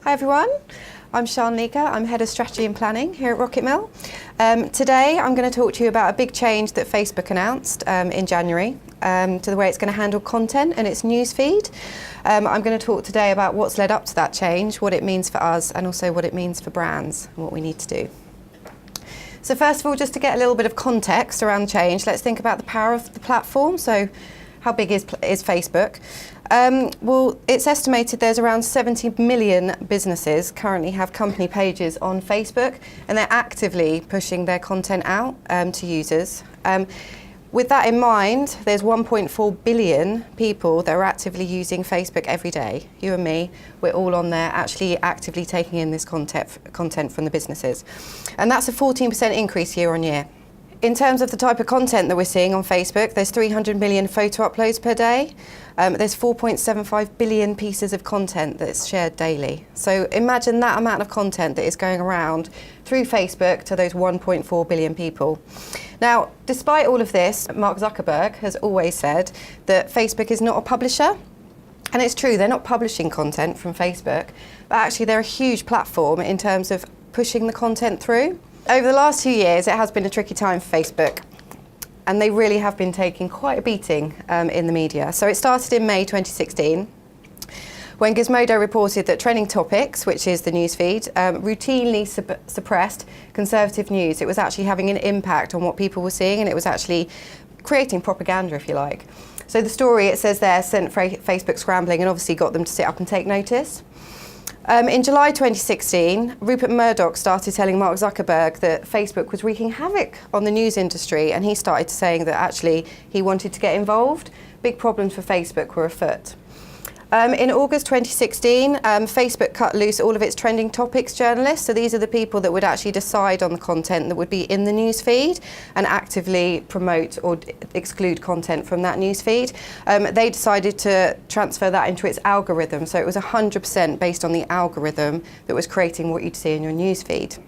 Hi everyone, I'm Sian Leaker. I'm Head of Strategy and Planning here at RocketMill. Today I'm going to talk to you about a big change that Facebook announced in January to the way it's going to handle content and its news feed. I'm going to talk today about what's led up to that change, what it means for us, and also what it means for brands and what we need to do. So first of all, just to get a little bit of context around the change, let's think about the power of the platform. So how big is Facebook? Well, it's estimated there's around 70 million businesses currently have company pages on Facebook, and they're actively pushing their content out to users. With that in mind, there's 1.4 billion people that are actively using Facebook every day. You and me, we're all on there actually actively taking in this content from the businesses. And that's a 14% increase year on year. In terms of the type of content that we're seeing on Facebook, there's 300 million photo uploads per day. There's 4.75 billion pieces of content that's shared daily. So imagine that amount of content that is going around through Facebook to those 1.4 billion people. Now, despite all of this, Mark Zuckerberg has always said that Facebook is not a publisher. And it's true, they're not publishing content from Facebook, but actually they're a huge platform in terms of pushing the content through. Over the last 2 years, it has been a tricky time for Facebook, and they really have been taking quite a beating in the media. So it started in May 2016, when Gizmodo reported that Trending Topics, which is the newsfeed, routinely suppressed conservative news. It was actually having an impact on what people were seeing, and it was actually creating propaganda, if you like. So the story, it says there, sent Facebook scrambling and obviously got them to sit up and take notice. In July 2016, Rupert Murdoch started telling Mark Zuckerberg that Facebook was wreaking havoc on the news industry, and he started saying that actually he wanted to get involved. Big problems for Facebook were afoot. In August 2016, Facebook cut loose all of its Trending Topics journalists. So these are the people that would actually decide on the content that would be in the news feed and actively promote or exclude content from that news feed. They decided to transfer that into its algorithm. So it was 100% based on the algorithm that was creating what you'd see in your news feed.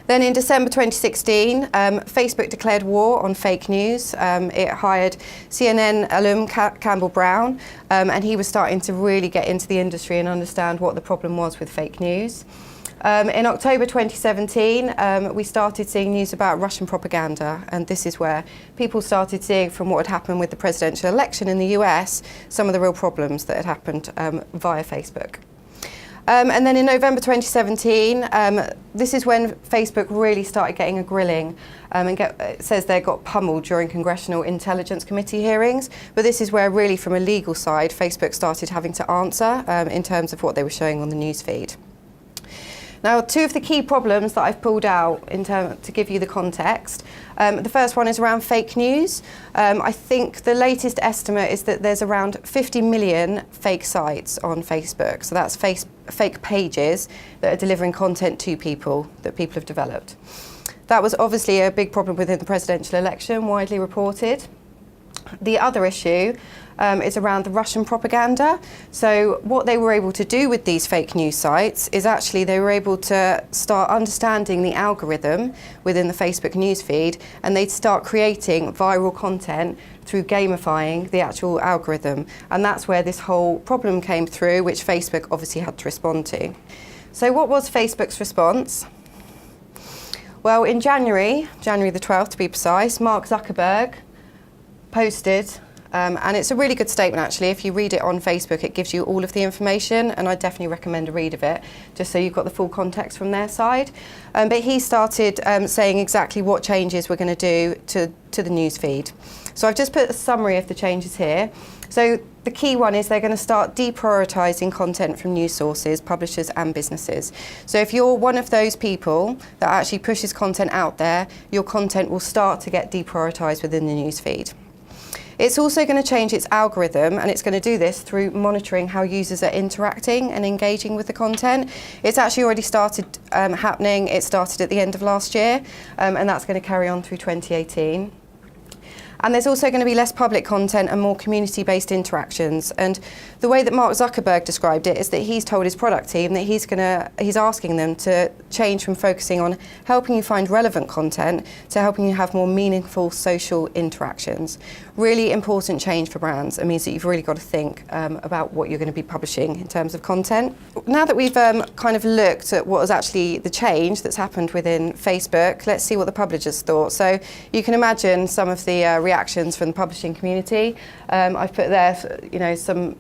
Then in December 2016, Facebook declared war on fake news. It hired CNN alum Campbell Brown, and he was starting to really get into the industry and understand what the problem was with fake news. In October 2017, we started seeing news about Russian propaganda, and this is where people started seeing, from what had happened with the presidential election in the US, some of the real problems that had happened via Facebook. And then in November 2017, this is when Facebook really started getting a grilling. It says they got pummeled during Congressional Intelligence Committee hearings. But this is where really from a legal side, Facebook started having to answer in terms of what they were showing on the newsfeed. Now, two of the key problems that I've pulled out to give you the context. The first one is around fake news. I think the latest estimate is that there's around 50 million fake sites on Facebook. So that's fake pages that are delivering content to people that people have developed. That was obviously a big problem within the presidential election, widely reported. The other issue is around the Russian propaganda. So what they were able to do with these fake news sites is actually they were able to start understanding the algorithm within the Facebook newsfeed, and they'd start creating viral content through gamifying the actual algorithm. And that's where this whole problem came through, which Facebook obviously had to respond to. So what was Facebook's response? Well, in January the 12th to be precise, Mark Zuckerberg posted, and it's a really good statement actually. If you read it on Facebook, it gives you all of the information, and I definitely recommend a read of it, just so you've got the full context from their side. But he started saying exactly what changes we're going to do to the news feed. So I've just put a summary of the changes here. So the key one is they're going to start deprioritising content from news sources, publishers and businesses. So if you're one of those people that actually pushes content out there, your content will start to get deprioritised within the news feed. It's also going to change its algorithm, and it's going to do this through monitoring how users are interacting and engaging with the content. It's actually already started happening. It started at the end of last year, and that's going to carry on through 2018. And there's also going to be less public content and more community-based interactions. And the way that Mark Zuckerberg described it is that he's told his product team that he's asking them to change from focusing on helping you find relevant content to helping you have more meaningful social interactions. Really important change for brands. It means that you've really got to think about what you're going to be publishing in terms of content. Now that we've kind of looked at what was actually the change that's happened within Facebook, let's see what the publishers thought. So you can imagine some of the reactions from the publishing community. I've put there, some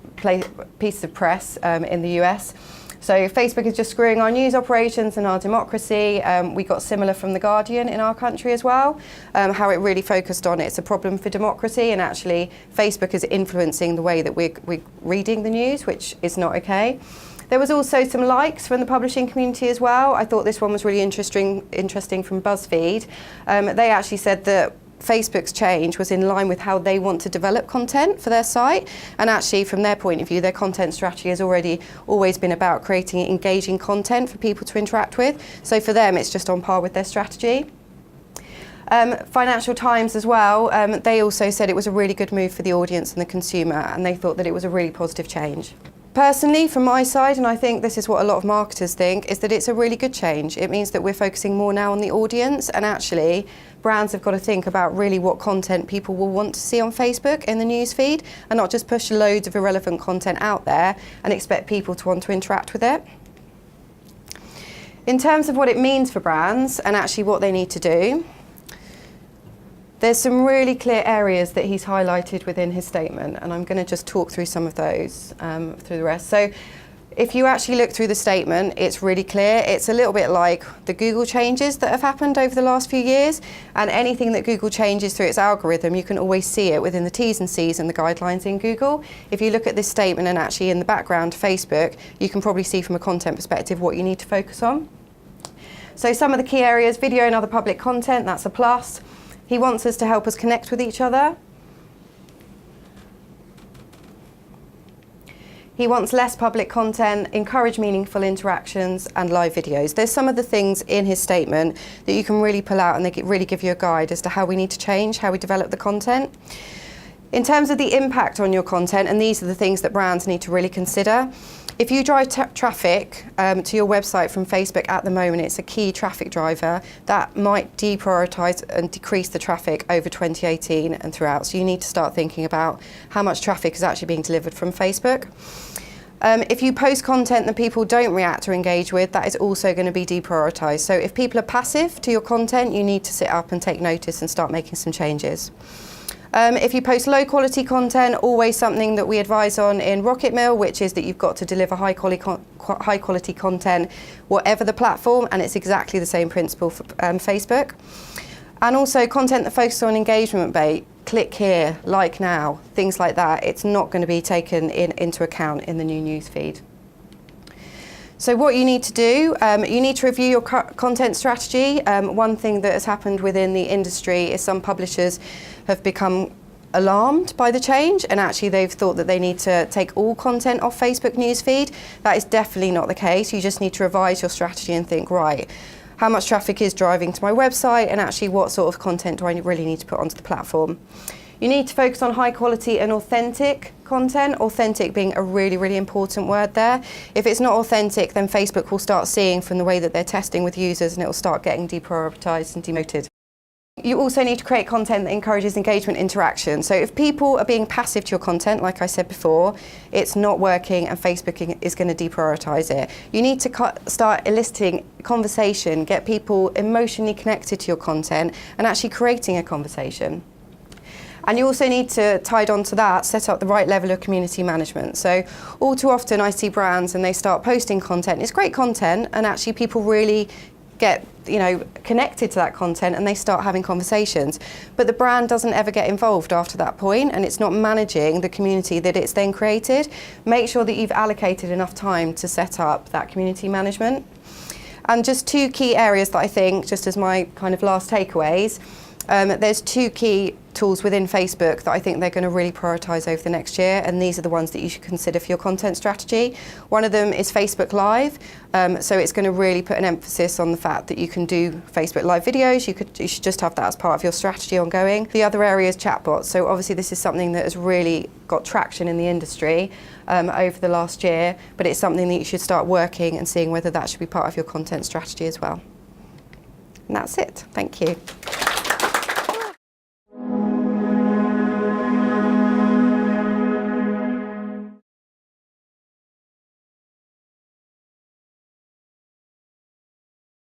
pieces of press in the US. So Facebook is just screwing our news operations and our democracy. We got similar from The Guardian in our country as well, how it really focused on it's a problem for democracy, and actually Facebook is influencing the way that we're reading the news, which is not okay. There was also some likes from the publishing community as well. I thought this one was really interesting from BuzzFeed. They actually said that Facebook's change was in line with how they want to develop content for their site, and actually from their point of view their content strategy has always been about creating engaging content for people to interact with, so for them it's just on par with their strategy. Financial Times as well, they also said it was a really good move for the audience and the consumer, and they thought that it was a really positive change. Personally, from my side, and I think this is what a lot of marketers think, is that it's a really good change. It means that we're focusing more now on the audience, and actually brands have got to think about really what content people will want to see on Facebook in the newsfeed, and not just push loads of irrelevant content out there and expect people to want to interact with it. In terms of what it means for brands and actually what they need to do, there's some really clear areas that he's highlighted within his statement, and I'm going to just talk through some of those through the rest. So if you actually look through the statement, it's really clear. It's a little bit like the Google changes that have happened over the last few years, and anything that Google changes through its algorithm, you can always see it within the T's and C's and the guidelines in Google. If you look at this statement and actually in the background Facebook, you can probably see from a content perspective what you need to focus on. So some of the key areas: video and other public content, that's a plus. He wants us to help us connect with each other. He wants less public content, encourage meaningful interactions, and live videos. There's some of the things in his statement that you can really pull out, and they really give you a guide as to how we need to change, how we develop the content. In terms of the impact on your content, and these are the things that brands need to really consider. If you drive traffic to your website from Facebook at the moment, it's a key traffic driver that might deprioritise and decrease the traffic over 2018 and throughout. So you need to start thinking about how much traffic is actually being delivered from Facebook. If you post content that people don't react or engage with, that is also going to be deprioritised. So if people are passive to your content, you need to sit up and take notice and start making some changes. If you post low quality content, always something that we advise on in RocketMill, which is that you've got to deliver high quality content, whatever the platform, and it's exactly the same principle for Facebook. And also content that focuses on engagement bait, click here, like now, things like that, it's not going to be taken into account in the new newsfeed. So what you need to do, you need to review your content strategy. One thing that has happened within the industry is some publishers have become alarmed by the change, and actually they've thought that they need to take all content off Facebook newsfeed. That is definitely not the case. You just need to revise your strategy and think, right, how much traffic is driving to my website, and actually what sort of content do I really need to put onto the platform. You need to focus on high quality and authentic content, authentic being a really, really important word there. If it's not authentic, then Facebook will start seeing from the way that they're testing with users, and it will start getting deprioritized and demoted. You also need to create content that encourages engagement interaction. So if people are being passive to your content, like I said before, it's not working and Facebook is going to deprioritize it. You need to start eliciting conversation, get people emotionally connected to your content and actually creating a conversation. And you also need to, tied on to that, set up the right level of community management. So all too often I see brands and they start posting content. It's great content, and actually people really get connected to that content and they start having conversations. But the brand doesn't ever get involved after that point, and it's not managing the community that it's then created. Make sure that you've allocated enough time to set up that community management. And just two key areas that I think, just as my kind of last takeaways, there's two key tools within Facebook that I think they're going to really prioritise over the next year, and these are the ones that you should consider for your content strategy. One of them is Facebook Live, so it's going to really put an emphasis on the fact that you can do Facebook Live videos. You should just have that as part of your strategy ongoing. The other area is chatbots, so obviously this is something that has really got traction in the industry over the last year, but it's something that you should start working and seeing whether that should be part of your content strategy as well. And that's it. Thank you.